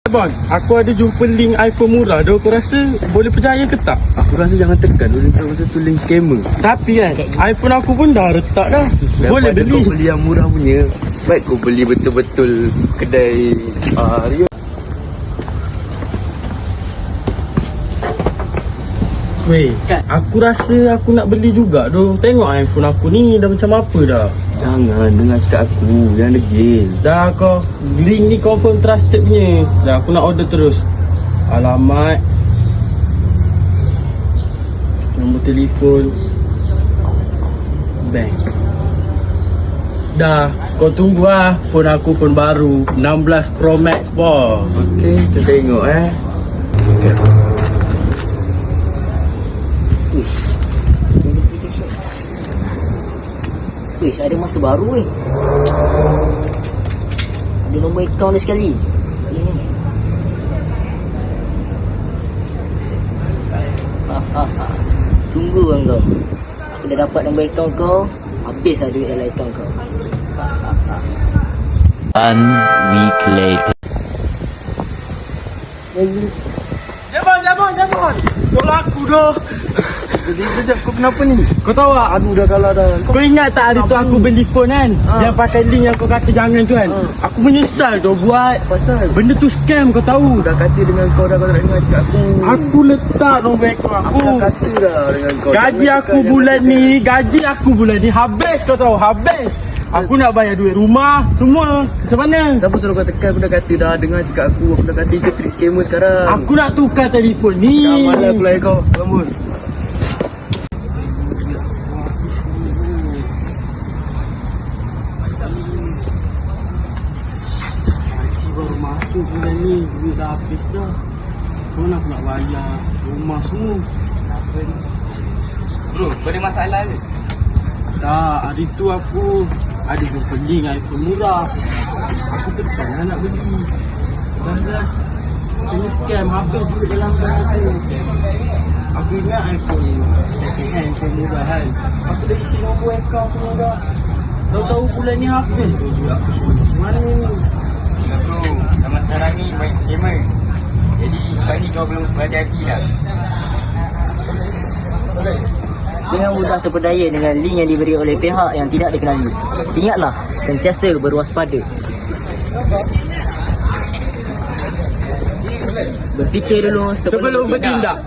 Abang, aku ada jumpa link iPhone murah tu. Kau rasa boleh percaya ke tak? Aku rasa jangan tekan dulu kau masa tu link scammer. Tapi kan, iPhone aku pun dah retak dah. Boleh Daripada beli. kau beli yang murah punya, baik kau beli betul-betul kedai Rio. Weh, aku rasa aku nak beli juga tu. Tengok iPhone aku ni dah macam apa dah. Jangan dengar cakap aku, jangan degil. Dah kau, link ni confirm trusted punya. Dah aku nak order terus. Alamat, nombor telefon, bank. Dah, kau tunggu lah. Phone aku phone baru 16 Pro Max bos. Okey, kita tengok Okay. Wih, ada masa baru weh. Ada nombor akaun dia sekali. Ini. Tunggu kan kau. Aku dah dapat nombor akaun kau. Habis lah duit dalam akaun kau. 1 week later. Jangan. Tolong aku dah. Jadi sekejap, kau kenapa ni? Kau tahu tak? Aduh, dah kalah dah. Kau ingat tak hari tu aku beli phone kan? Yang pakai link yang kau kata jangan tu kan? Aku menyesal tu buat. Pasal Benda tu scam kau tahu. dah kata dengan kau dah, kau tak dengar cakap aku. Aku letak nombor akaun aku. Dah kata dah dengan kau. Gaji Jangan aku tekan, bulan jangan ni, gaji aku bulan ni habis kau tahu, habis. Aku nak bayar duit rumah, semua. Macam mana? tekan. Siapa suruh kau tekan? Aku dah kata dah dengar cakap aku. Aku dah kata ikut trik scammer sekarang. Aku nak tukar telefon ni. Dah malas aku layan kau. Rambut. Gaji baru masuk bulan ni, duit dah habis dah. Mana aku nak bayar rumah semua. Bro, kau ada masalah ke? Tak, hari tu aku ada jumpa link iPhone murah. Aku tekan lah nak beli. Dah kena scam, habis duit dalam barang tu. Aku ingat iPhone second hand, iPhone murah kan. Aku dah isi nombor account semua dah. Tahu-tahu bulan ni habis tu duit aku semua. Macam mana ni? Ya bro, zaman sekarang ni main scammer. Jadi kali kau belum berhati-hati lah. Jangan mudah terpedaya dengan link yang diberi oleh pihak yang tidak dikenali. Ingatlah, sentiasa berwaspada. Berfikir dulu sebelum bertindak.